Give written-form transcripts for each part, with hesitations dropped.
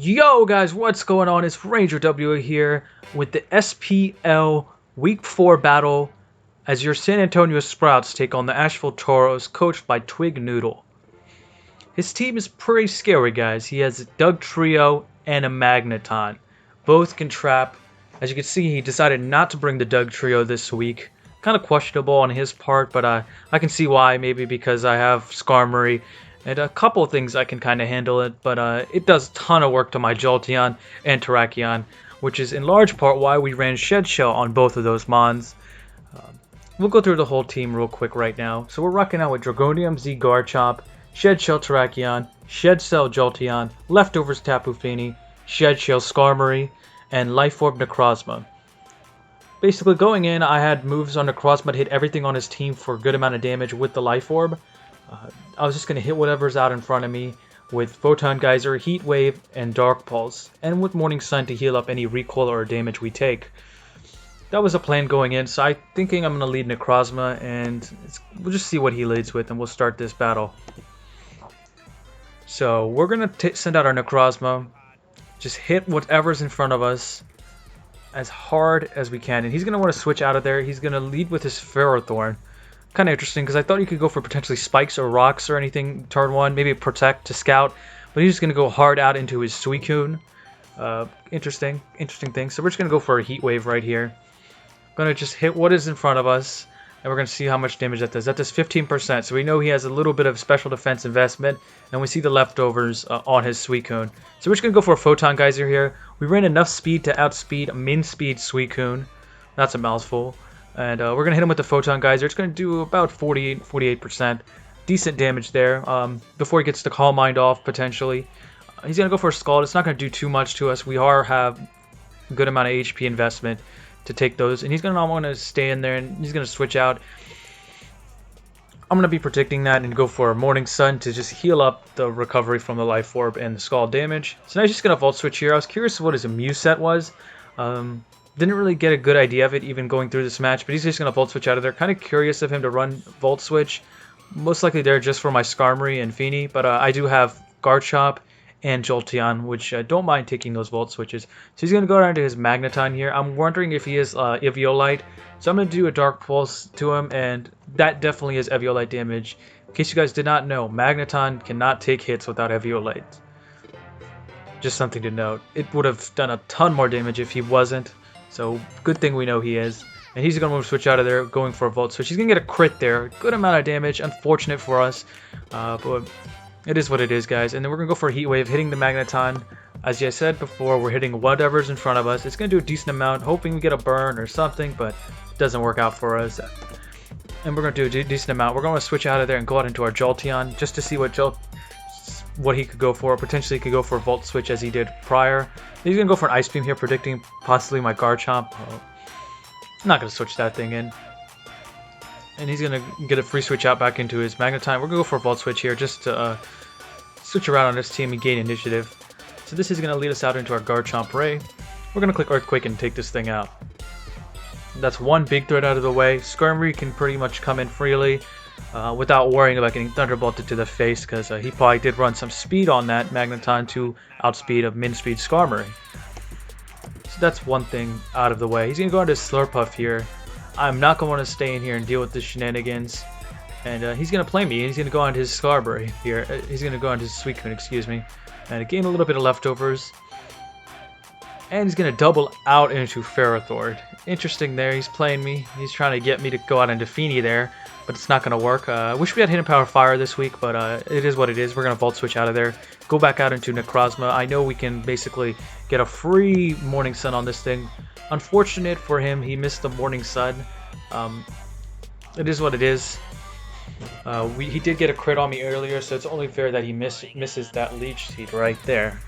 Yo guys, what's going on? It's Ranger W here with the SPL Week 4 battle as your San Antonio Sprouts take on the Asheville Tauros, coached by Twignoode. His team is pretty scary, guys. He has a Doug Trio and a Magneton. Both can trap. As you can see, he decided not to bring the Doug Trio this week. Kind of questionable on his part, but I can see why. Maybe because I have Skarmory and a couple of things I can kind of handle it, but it does a ton of work to my Jolteon and Terrakion, which is in large part why we ran Shed Shell on both of those mons. We'll go through the whole team real quick right now. So we're rocking out with Dragonium Z Garchomp, Shed Shell Terrakion, Shed Shell Jolteon, Leftovers Tapu Fini, Shed Shell Skarmory, and Life Orb Necrozma. Basically going in, I had moves on Necrozma to hit everything on his team for a good amount of damage with the Life Orb. I was just going to hit whatever's out in front of me with Photon Geyser, Heat Wave, and Dark Pulse, and with Morning Sun to heal up any recoil or damage we take. That was a plan going in, so I'm thinking I'm going to lead Necrozma, and we'll just see what he leads with, and we'll start this battle. So we're going to send out our Necrozma, just hit whatever's in front of us as hard as we can, and he's going to want to switch out of there. He's going to lead with his Ferrothorn. Kind of interesting, because I thought you could go for potentially spikes or rocks or anything turn one, maybe protect to scout, but he's just going to go hard out into his Suicune. Interesting thing. So we're just going to go for a Heat Wave right here. Going to just hit what is in front of us, and we're going to see how much damage that does. That does 15%, so we know he has a little bit of special defense investment, and we see the leftovers on his Suicune. So we're just going to go for a Photon Geyser here. We ran enough speed to outspeed a min-speed Suicune. That's a mouthful. And we're going to hit him with the Photon Geyser. It's going to do about 48%. Decent damage there before he gets the Calm Mind off, potentially. He's going to go for a Scald. It's not going to do too much to us. We have a good amount of HP investment to take those. And he's going to want to stay in there, and he's going to switch out. I'm going to be predicting that and go for a Morning Sun to just heal up the recovery from the Life Orb and the Scald damage. So now he's just going to Volt Switch here. I was curious what his Immune set was. Didn't really get a good idea of it even going through this match, but he's just going to Volt Switch out of there. Kind of curious of him to run Volt Switch. Most likely there just for my Skarmory and Fini, but I do have Garchomp and Jolteon, which I don't mind taking those Volt Switches. So he's going to go down to his Magneton here. I'm wondering if he is Eviolite, so I'm going to do a Dark Pulse to him, and that definitely is Eviolite damage. In case you guys did not know, Magneton cannot take hits without Eviolite. Just something to note. It would have done a ton more damage if he wasn't. So, good thing we know he is. And he's going to switch out of there, going for a Volt Switch. He's going to get a crit there. Good amount of damage. Unfortunate for us. But it is what it is, guys. And then we're going to go for a Heat Wave, hitting the Magneton. As I said before, we're hitting whatever's in front of us. It's going to do a decent amount, hoping we get a burn or something, but it doesn't work out for us. And we're going to do a decent amount. We're going to switch out of there and go out into our Jolteon, just to see what he could go for. Potentially he could go for a Volt Switch as he did prior. He's going to go for an Ice Beam here, predicting possibly my Garchomp. I'm not going to switch that thing in. And he's going to get a free switch out back into his Magneton. We're going to go for a Volt Switch here just to switch around on this team and gain initiative. So this is going to lead us out into our Garchomp Ray. We're going to click Earthquake and take this thing out. That's one big threat out of the way. Skarmory can pretty much come in freely without worrying about getting Thunderbolted to the face, because he probably did run some speed on that Magneton to outspeed a min-speed Skarmory. So that's one thing out of the way. He's going to go into Slurpuff here. I'm not going to want to stay in here and deal with the shenanigans. And he's going to play me. He's going to go on his Skarmory here. He's going to go on his Suicune, excuse me. And gain a little bit of leftovers. And he's going to double out into Ferrothorn. Interesting there. He's playing me. He's trying to get me to go out into Fini there, but it's not going to work. I wish we had Hidden Power Fire this week, but it is what it is. We're going to Volt Switch out of there. Go back out into Necrozma. I know we can basically get a free Morning Sun on this thing. Unfortunate for him, he missed the Morning Sun. It is what it is. He did get a crit on me earlier, so it's only fair that he misses that Leech Seed right there.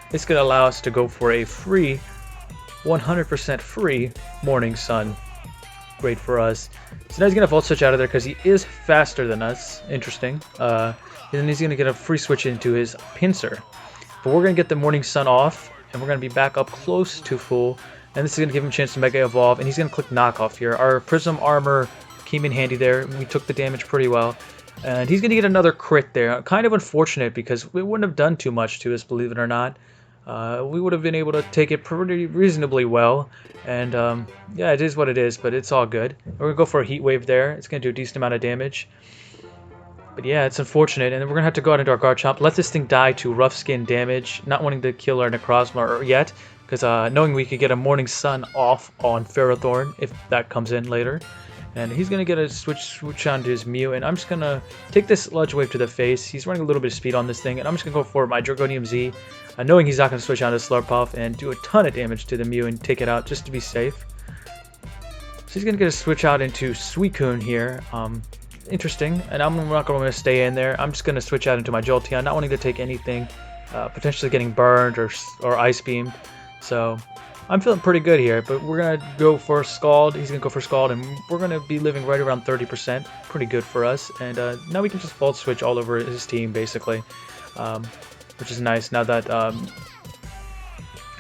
This could allow us to go for a free, 100% free Morning Sun. Great for us. So now he's going to Volt Switch out of there because he is faster than us. Interesting. And then he's going to get a free switch into his Pinsir. But we're going to get the Morning Sun off, and we're going to be back up close to full. And this is going to give him a chance to Mega Evolve, and he's going to click Knockoff here. Our Prism Armor came in handy there. We took the damage pretty well. And he's going to get another crit there. Kind of unfortunate because it wouldn't have done too much to us, believe it or not. We would have been able to take it pretty reasonably well. And yeah, it is what it is, but it's all good. We're going to go for a heat wave there. It's going to do a decent amount of damage. But yeah, it's unfortunate. And then we're going to have to go out into our Garchomp. Let this thing die to rough skin damage. Not wanting to kill our Necrozma yet. Because knowing we could get a Morning Sun off on Ferrothorn if that comes in later. And he's going to get a switch onto his Mew, and I'm just going to take this Sludge Wave to the face. He's running a little bit of speed on this thing, and I'm just going to go for my Dragonium Z, knowing he's not going to switch on to Slurpuff and do a ton of damage to the Mew and take it out just to be safe. So he's going to get a switch out into Suicune here. Interesting, and I'm not going to stay in there. I'm just going to switch out into my Jolteon, not wanting to take anything, potentially getting burned or Ice Beamed. So I'm feeling pretty good here, but we're going to go for Scald. He's going to go for Scald, and we're going to be living right around 30%. Pretty good for us. And now we can just Volt Switch all over his team, basically, which is nice now that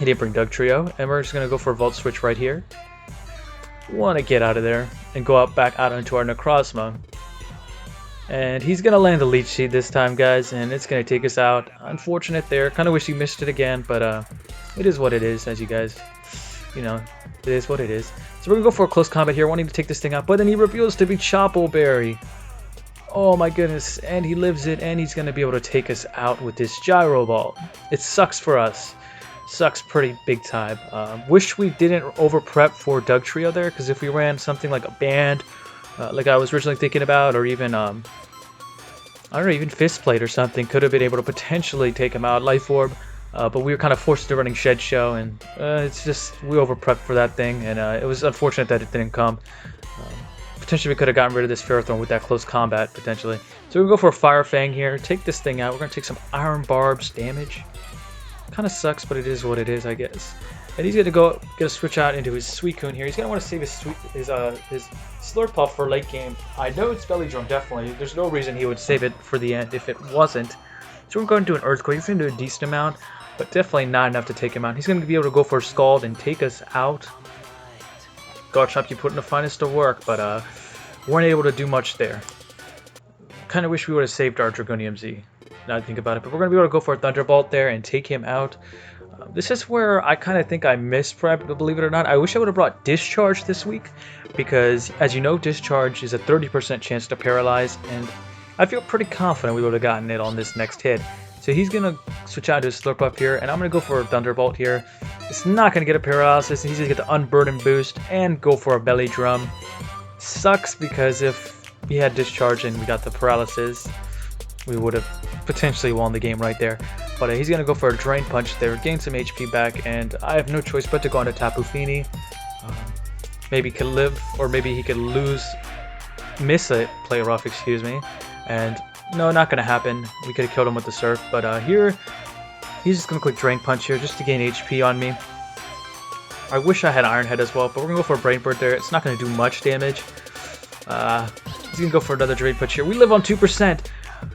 he didn't bring Dugtrio. And we're just going to go for a Volt Switch right here. Want to get out of there and go out back out into our Necrozma. And he's going to land the Leech Seed this time, guys, and it's going to take us out. Unfortunate there. Kind of wish he missed it again, but it is what it is, as you guys... You know, it is what it is. So we're going to go for a close combat here, wanting to take this thing out. But then he reveals to be Chopo Berry. Oh my goodness. And he lives it, and he's going to be able to take us out with this Gyro Ball. It sucks for us. Sucks pretty big time. Wish we didn't over-prep for Dugtrio there, because if we ran something like a Band, like I was originally thinking about, or even, I don't know, even Fist Plate or something, could have been able to potentially take him out. Life Orb. But we were kind of forced into running Shed Show, and it's just, we over-prepped for that thing, and it was unfortunate that it didn't come. Potentially we could have gotten rid of this Ferrothorn with that close combat, potentially. So we'll go for a Fire Fang here, take this thing out. We're going to take some Iron Barbs damage. Kind of sucks, but it is what it is, I guess. And he's going to go get a switch out into his Suicune here. He's going to want to save his Slurpuff for late game. I know it's Belly Drum, definitely. There's no reason he would save it for the end if it wasn't. So we're going to do an Earthquake. He's going to do a decent amount, but definitely not enough to take him out. He's going to be able to go for a Scald and take us out. Garchomp, you put in the finest of work, but weren't able to do much there. Kind of wish we would have saved our Dragonium Z, now I think about it. But we're going to be able to go for a Thunderbolt there and take him out. This is where I kind of think I misprepped, believe it or not. I wish I would have brought Discharge this week, because as you know, Discharge is a 30% chance to paralyze, and I feel pretty confident we would have gotten it on this next hit. So he's going to switch out to his Slurpuff here, and I'm going to go for a Thunderbolt here. It's not going to get a Paralysis, and he's going to get the Unburden boost and go for a Belly Drum. Sucks, because if he had Discharge and we got the Paralysis, we would have potentially won the game right there. But he's going to go for a Drain Punch there, gain some HP back, and I have no choice but to go on to Tapu Fini. Maybe he could live, or maybe he could miss it, play rough, excuse me. And no, not going to happen. We could have killed him with the Surf, but here, he's just going to click Drain Punch here just to gain HP on me. I wish I had Iron Head as well, but we're going to go for a Brain Bird there. It's not going to do much damage. He's going to go for another Drain Punch here. We live on 2%.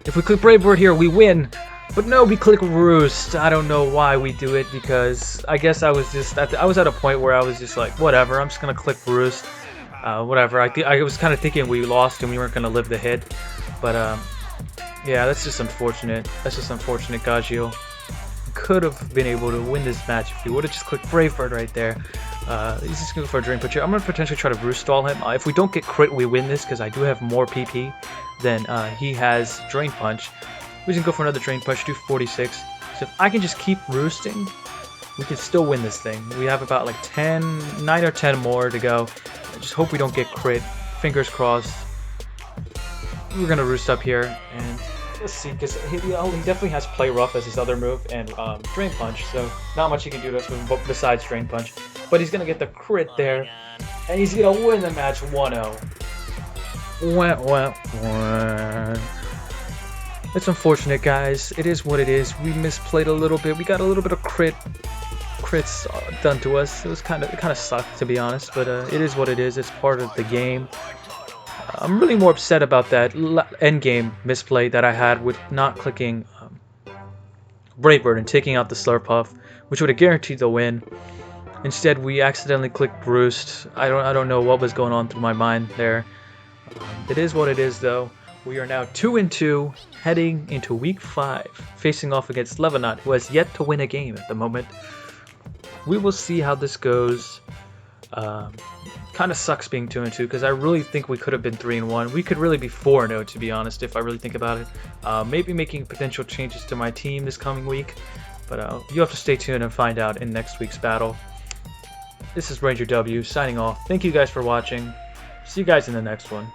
If we click Brave Bird here, we win. But no, we click Roost. I don't know why we do it, because I guess I was just I was at a point where I was just like, whatever, I'm just going to click Roost. Whatever. I was kind of thinking we lost and we weren't going to live the hit. But yeah, that's just unfortunate. That's just unfortunate, Gagio. Could have been able to win this match if he would have just clicked Brave Bird right there. He's just going to go for a Drain Punch here. I'm going to potentially try to Roost Stall him. If we don't get crit, we win this, because I do have more PP than he has Drain Punch. We can go for another Drain Punch, do 46. So if I can just keep roosting, we can still win this thing. We have about like 9 or 10 more to go. I just hope we don't get crit. Fingers crossed. We're going to Roost up here, and let's see, because he definitely has Play Rough as his other move, and Drain Punch, so not much he can do to us besides Drain Punch. But he's going to get the crit there, and he's going to win the match 1-0. It's unfortunate, guys. It is what it is. We misplayed a little bit. We got a little bit of crits done to us. It kind of sucked, to be honest, but it is what it is. It's part of the game. I'm really more upset about that endgame misplay that I had with not clicking Brave Bird and taking out the Slurpuff, which would have guaranteed the win. Instead, we accidentally clicked Roost. I don't know what was going on through my mind there. It is what it is, though. We are now 2-2, heading into week 5, facing off against Levanot, who has yet to win a game at the moment. We will see how this goes. Kind of sucks being 2-2 because I really think we could have been 3-1. We could really be 4-0 to be honest, if I really think about it. Maybe making potential changes to my team this coming week, but you have to stay tuned and find out in next week's battle. This is Ranger W signing off. Thank you guys for watching. See you guys in the next one.